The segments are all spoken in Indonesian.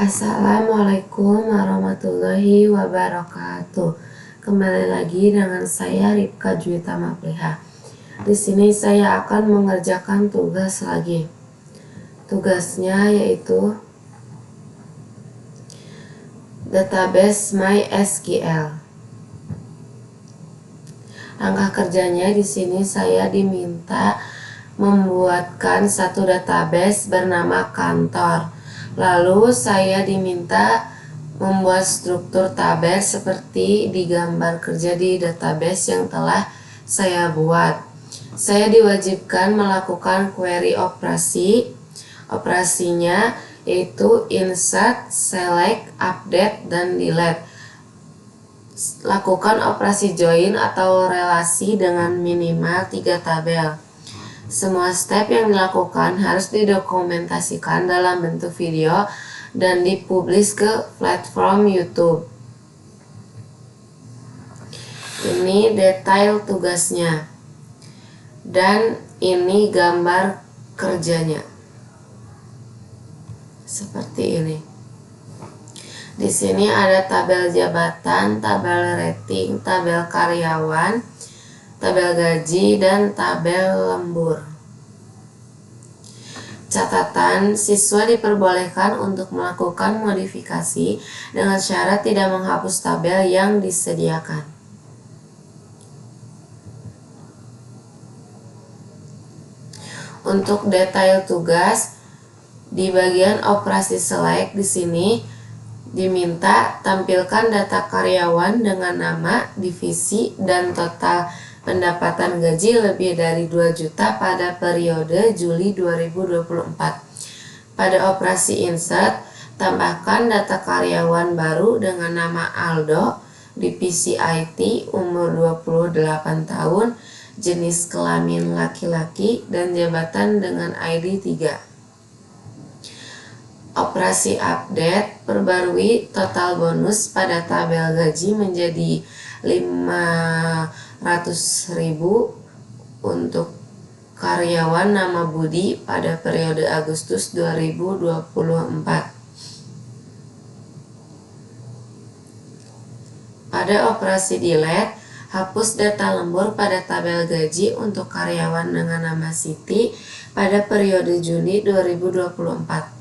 Assalamualaikum warahmatullahi wabarakatuh. Kembali lagi dengan saya Ripka Juwita Mapliha. Di sini saya akan mengerjakan tugas lagi. Tugasnya yaitu database MySQL. Langkah kerjanya di sini saya diminta membuatkan satu database bernama kantor. Lalu saya diminta membuat struktur tabel seperti di gambar kerja di database yang telah saya buat. Saya diwajibkan melakukan query operasi. Operasinya yaitu insert, select, update, dan delete. Lakukan operasi join atau relasi dengan minimal 3 tabel. Semua step yang dilakukan harus didokumentasikan dalam bentuk video dan dipublish ke platform YouTube. Ini detail tugasnya. Dan ini gambar kerjanya. Seperti ini. Di sini ada tabel jabatan, tabel rating, tabel karyawan, tabel gaji, dan tabel lembur. Catatan, siswa diperbolehkan untuk melakukan modifikasi dengan syarat tidak menghapus tabel yang disediakan. Untuk detail tugas, di bagian operasi select di sini diminta tampilkan data karyawan dengan nama, divisi, dan total pendapatan gaji lebih dari 2 juta pada periode Juli 2024. Pada operasi insert, tambahkan data karyawan baru dengan nama Aldo, divisi IT, umur 28 tahun, jenis kelamin laki-laki, dan jabatan dengan ID 3. Operasi update, perbarui total bonus pada tabel gaji menjadi 500.000 untuk karyawan nama Budi pada periode Agustus 2024. Pada operasi delete, hapus data lembur pada tabel gaji untuk karyawan dengan nama Siti pada periode Juni 2024.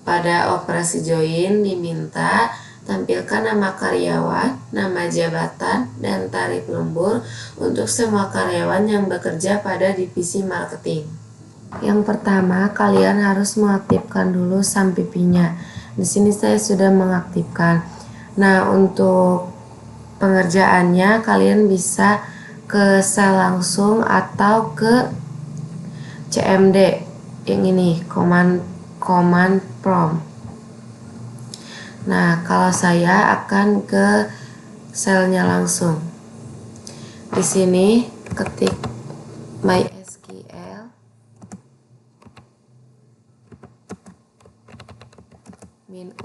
Pada operasi join diminta tampilkan nama karyawan, nama jabatan, dan tarif lembur untuk semua karyawan yang bekerja pada divisi marketing. Yang pertama, kalian harus mengaktifkan dulu SAMPIP-nya. Di sini saya sudah mengaktifkan. Nah, untuk pengerjaannya kalian bisa ke sel langsung atau ke CMD yang ini, command prompt. Nah, kalau saya akan ke selnya langsung. Di sini ketik MySQL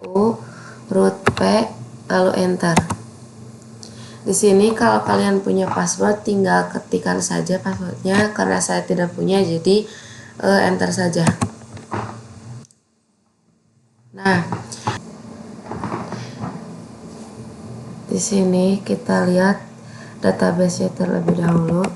-u root p lalu enter. Di sini kalau kalian punya password tinggal ketikkan saja passwordnya, karena saya tidak punya jadi enter saja. Nah, di sini kita lihat database-nya terlebih dahulu.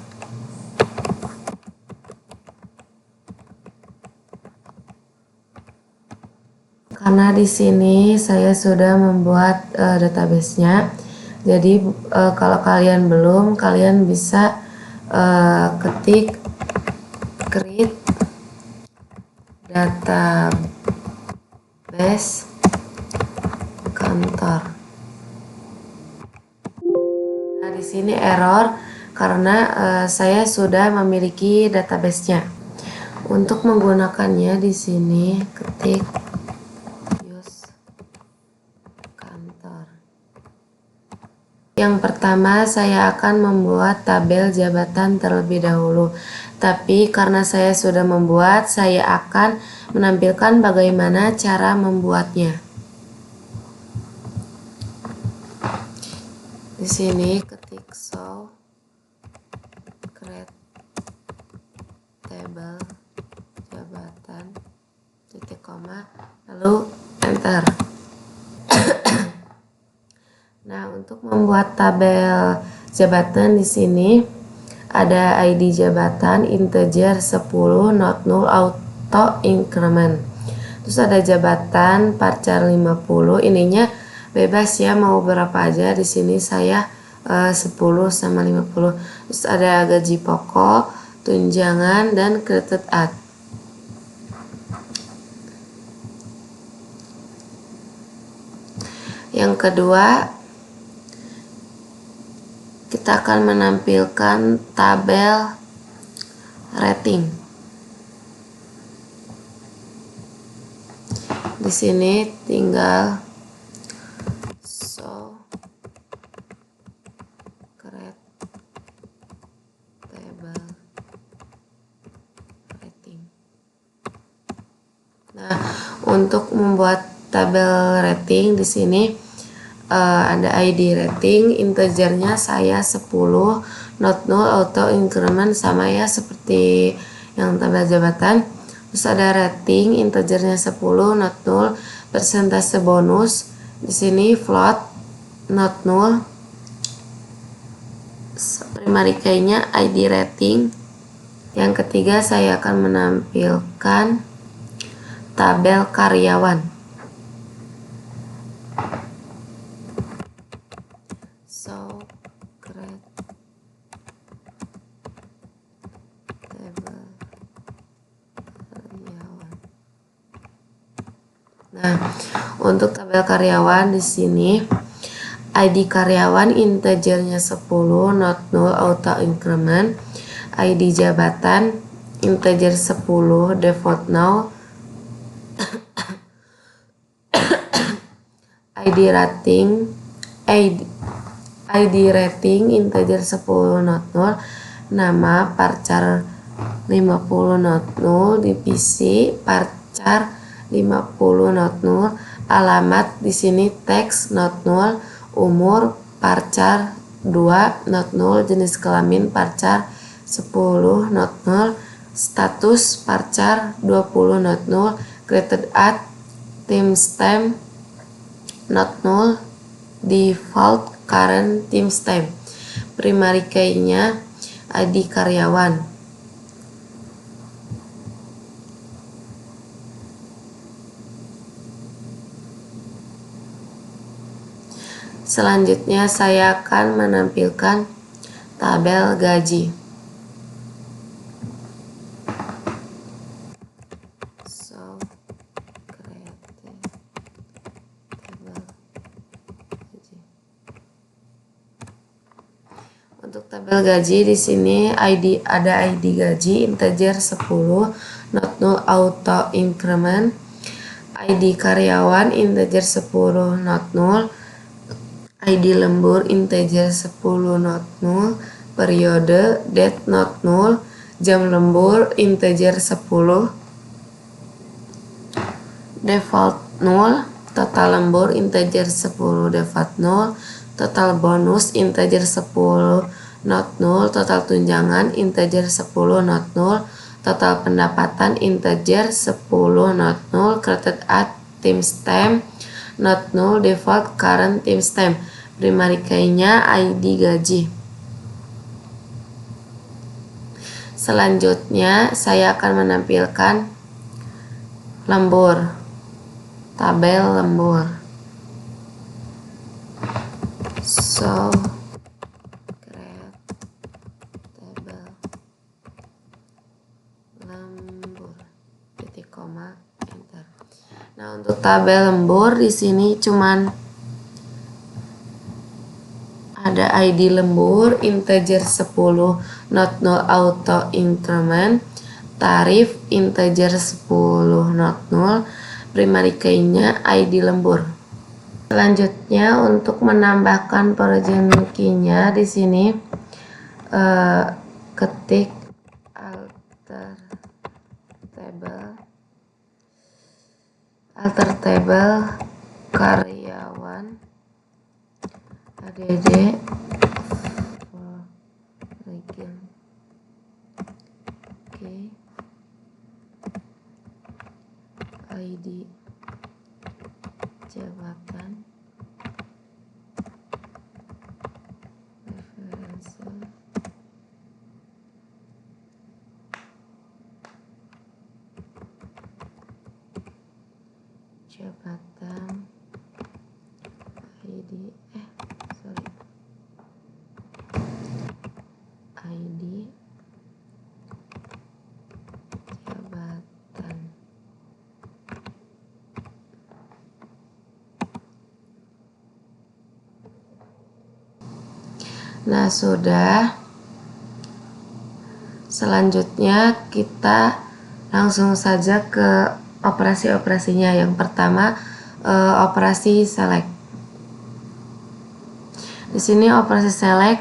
Karena di sini saya sudah membuat database-nya. Jadi kalau kalian belum, kalian bisa ketik create database kantor. Nah, di sini error karena saya sudah memiliki database-nya. Untuk menggunakannya di sini ketik use kantor. Yang pertama saya akan membuat tabel jabatan terlebih dahulu. Tapi karena saya sudah membuat, saya akan menampilkan bagaimana cara membuatnya. Di sini ketik show create table jabatan titik koma lalu enter. enter. Nah, untuk membuat tabel jabatan di sini ada ID jabatan integer 10 not null auto increment. Terus ada jabatan varchar 50, ininya bebas ya mau berapa aja. Di sini saya 10 sama 50. Terus ada gaji pokok, tunjangan, dan created add. Yang kedua, kita akan menampilkan tabel rating. Di sini tinggal show create table rating. Nah, untuk membuat tabel rating di sini ada ID rating, integernya saya 10, not null auto increment sama ya seperti yang tabel jabatan. Terus ada rating, integernya 10, not null, persentase bonus, di sini float, not null, primary key-nya ID rating. Yang ketiga saya akan menampilkan tabel karyawan. So create table karyawan. Nah, untuk tabel karyawan di sini ID karyawan integernya 10, not null auto increment. ID jabatan integer 10, default null. ID rating integer 10 not null, nama varchar 50 not null, divisi varchar 50 not null, alamat di sini teks not null, umur varchar 2 not null, jenis kelamin varchar 10 not null, status varchar 20 not null, created add timestamp not null, default current timestamp. Primary key-nya ID karyawan. Selanjutnya saya akan menampilkan tabel gaji. Untuk tabel gaji di sini ada ID gaji integer 10, not null auto increment. ID karyawan integer 10 not null. ID lembur integer 10 not null. Periode date not null. Jam lembur integer 10. Default null. Total lembur integer 10 default null. Total bonus integer 10 not null, total tunjangan integer 10 not null, total pendapatan integer 10 not null, created add timestamp not null, default current timestamp. Primary key-nya ID gaji. Selanjutnya saya akan menampilkan lembur, tabel lembur. So enter. Nah, untuk tabel lembur di sini cuman ada ID lembur integer 10 not null auto increment, tarif integer 10 not null, primary key-nya ID lembur. Selanjutnya untuk menambahkan projen key-nya di sini ketik alter table karyawan add region ID jabatan referensi jabatan ID ID jabatan. Nah, sudah. Selanjutnya kita langsung saja ke operasi-operasinya. Yang pertama, operasi select. Di sini operasi select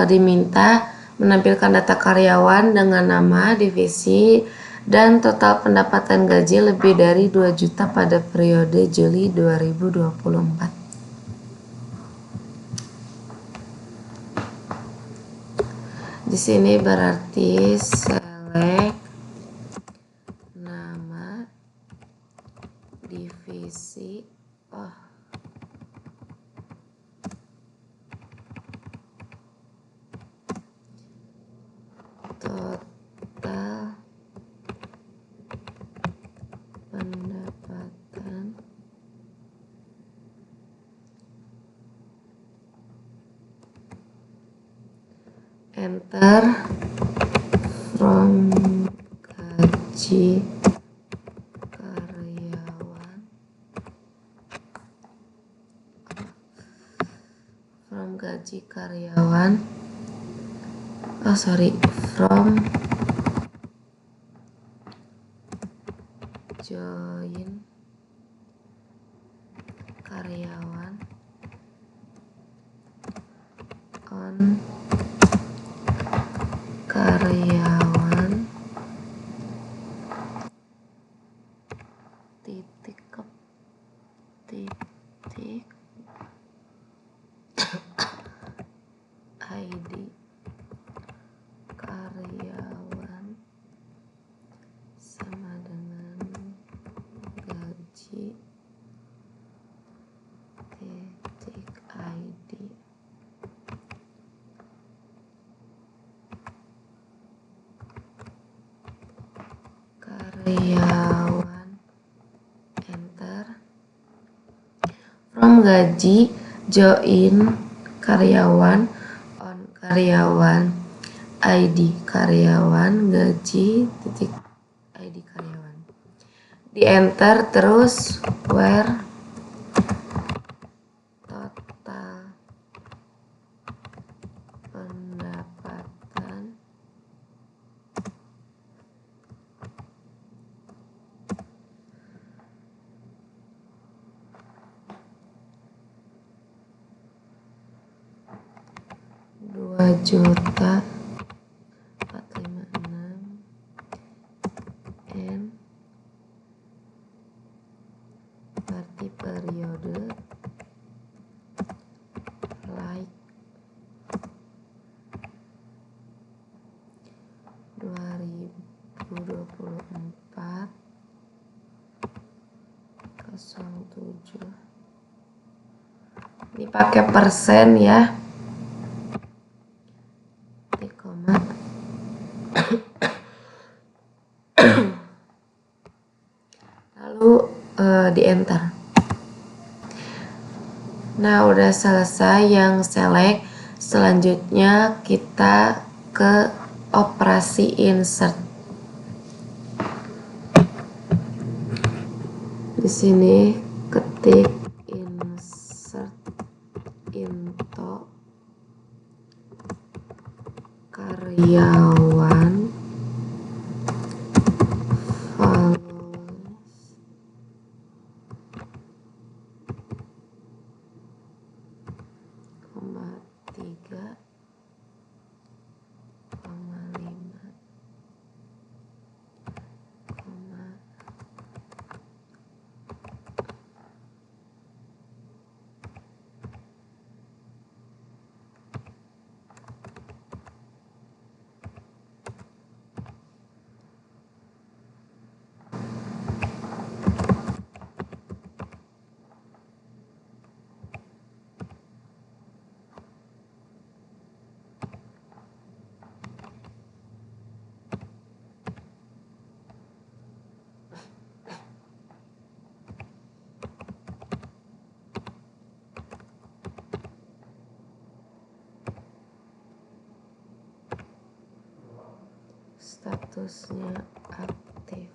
diminta menampilkan data karyawan dengan nama, divisi, dan total pendapatan gaji lebih dari 2 juta pada periode Juli 2024. Di sini berarti select nama, divisi, total pendapatan enter from gaji karyawan from join karyawan on karyawan titik ID karyawan sama dengan gaji titik ID. Karyawan, enter. From gaji join karyawan on karyawan ID karyawan gaji titik ID karyawan. Di enter terus where total pendapatan Rp2.456.000 N berarti periode like 2024 07. Ini pakai persen ya. Koma. Lalu di enter. Nah, udah selesai yang select. Selanjutnya kita ke operasi insert. Di sini ketik insert into karyawan statusnya aktif.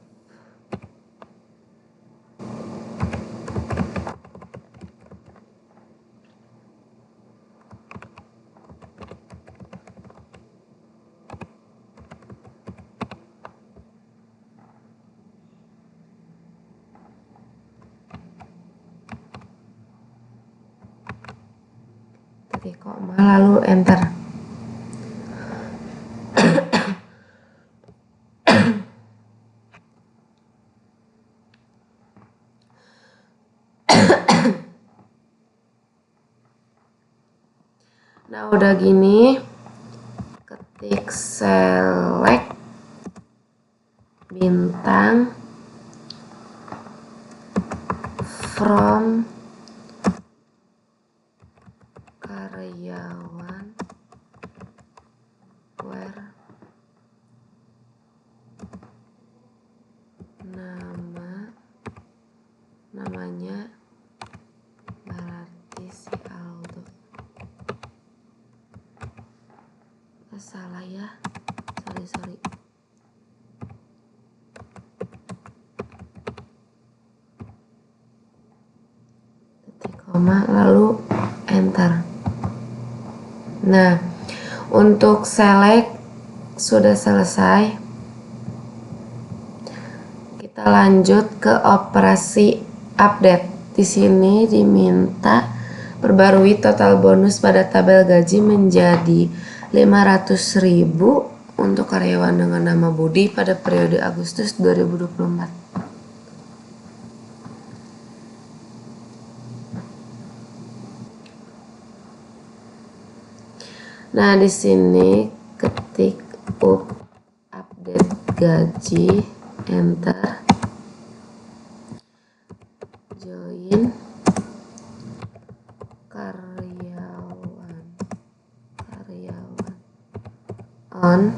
Titik koma lalu enter. Nah, udah gini, ketik select bintang from karyawan where namanya berarti si Aldo. Salah ya, sorry. Titik koma lalu enter. Nah, untuk select sudah selesai. Kita lanjut ke operasi update. Di sini diminta perbarui total bonus pada tabel gaji menjadi 500.000 untuk karyawan dengan nama Budi pada periode Agustus 2024. Nah, di sini ketik update gaji, enter. Join karyawan on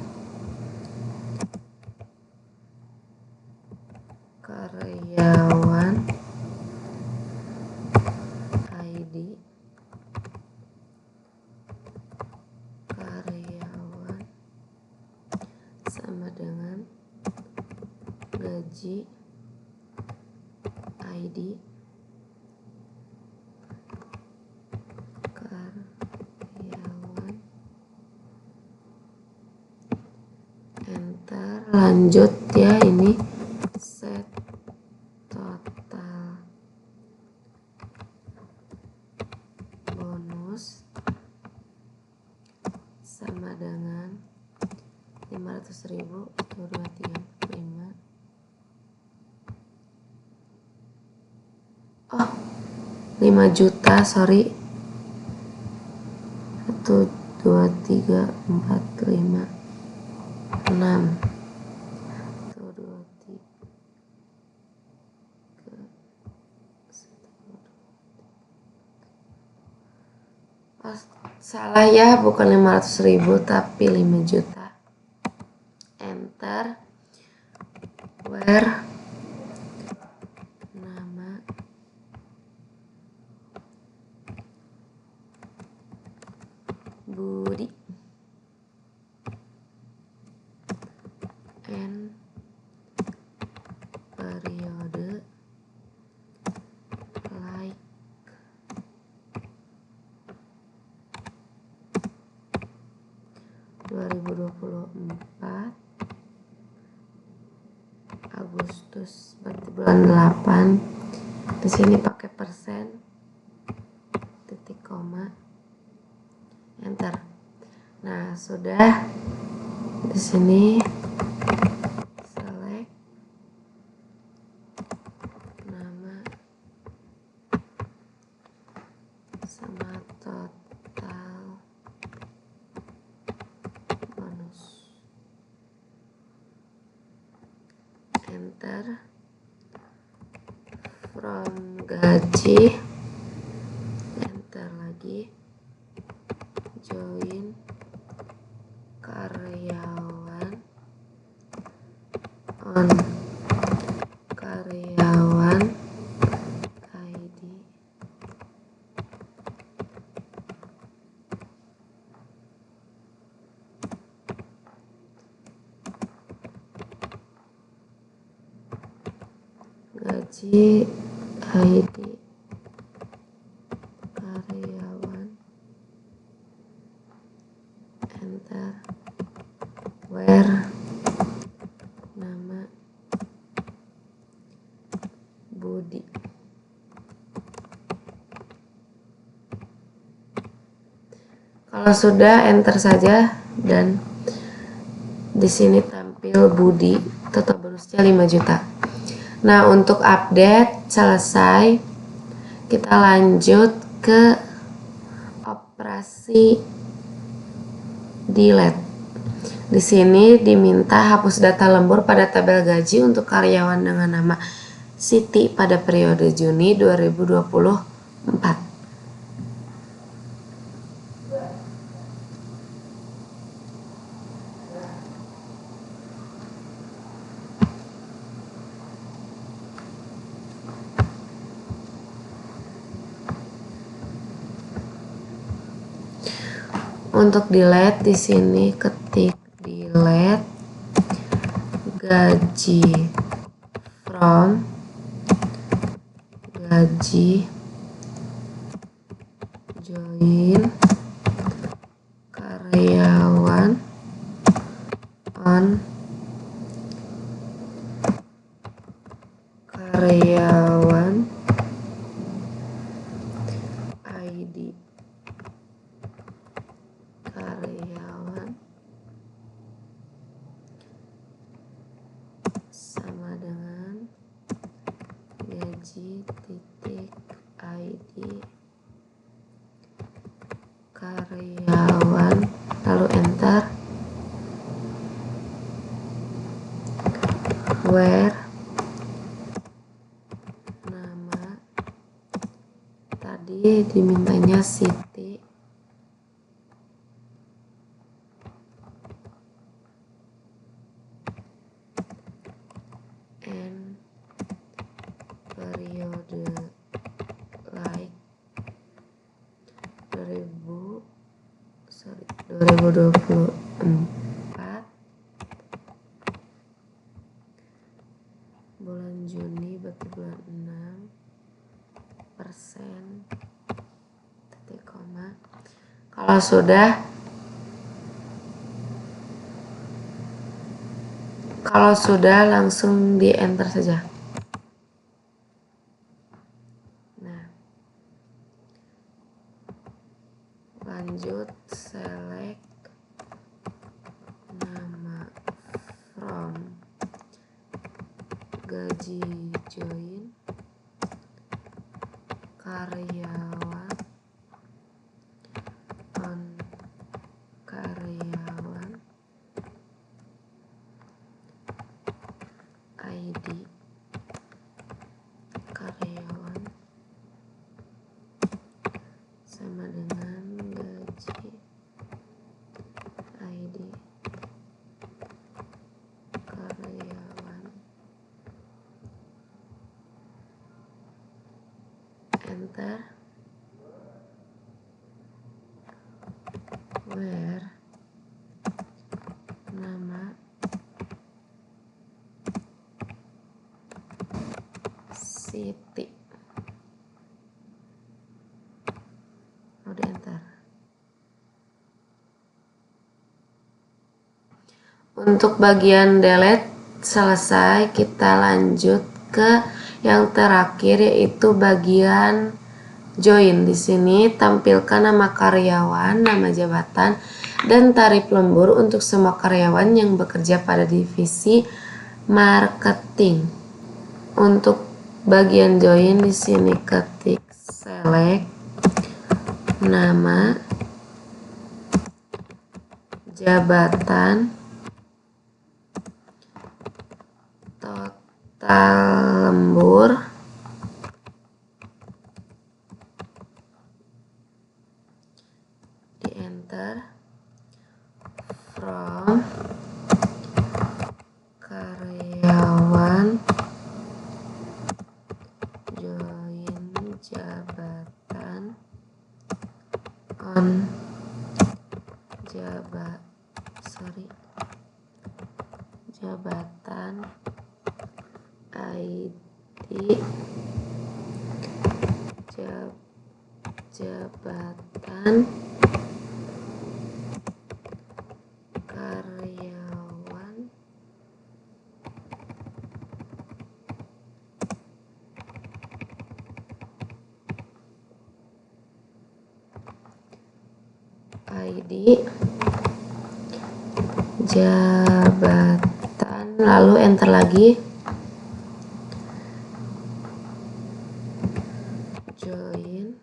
karyawan ID karyawan sama dengan gaji ID karyawan, enter. Lanjut ya, ini set total bonus sama dengan 500.000 atau 235. Oh, 5 juta, sorry. 1, 2, 3, 4, 5, 6. 1, 2, 3. Oh, salah ya, bukan 500.000 tapi 5 juta. Enter. Where nama Budi and periode like Agustus berarti bulan 8. Di sini pakai persen, titik koma, enter. Nah, sudah. Di sini select nama sama total bonus, enter. From gaji, enter lagi. Join karyawan on karyawan ID gaji ID karyawan, enter, where nama Budi. Kalau sudah, enter saja dan di sini tampil Budi, total bonusnya 5 juta. Nah, untuk update selesai, kita lanjut ke operasi delete. Di sini diminta hapus data lembur pada tabel gaji untuk karyawan dengan nama Siti pada periode Juni 2024. Untuk delete di sini ketik delete gaji from, gaji join karyawan on karyawan ID karyawan sama dengan gaji titik ID karyawan, lalu enter, where nama tadi dimintanya Siti, and periode like 2024 bulan Juni berarti bulan 6% titik koma. Kalau sudah langsung di enter saja. Nah, lanjut select nama from, gaji join karyawan on karyawan ID karyawan sama dengan gaji ID karyawan, enter, where nama Siti, udah enter. Untuk bagian delete selesai, kita lanjut ke yang terakhir yaitu bagian join. Di sini tampilkan nama karyawan, nama jabatan, dan tarif lembur untuk semua karyawan yang bekerja pada divisi marketing. Untuk bagian join di sini ketik select nama, jabatan, total lembur, di enter, from karyawan join jabatan on jabatan ID jabatan karyawan ID jabatan, lalu enter lagi. Join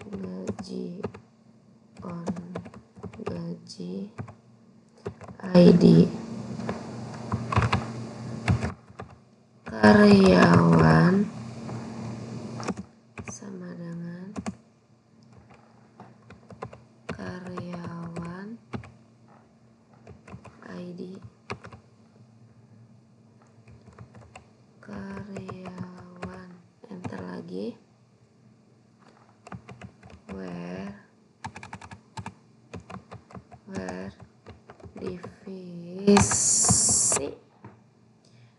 gaji on gaji ID karyawan sama dengan karyawan ID karyawan, enter lagi. Where divisi,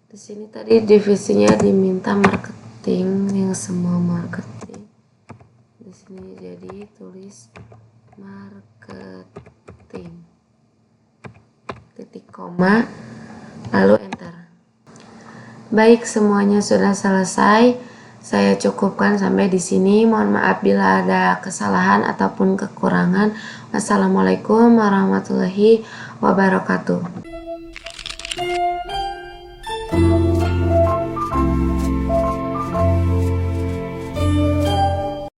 di sini tadi divisinya diminta marketing, yang semua marketing. Di sini jadi tulis marketing, titik koma, lalu enter. Baik, semuanya sudah selesai. Saya cukupkan sampai di sini. Mohon maaf bila ada kesalahan ataupun kekurangan. Wassalamualaikum warahmatullahi wabarakatuh.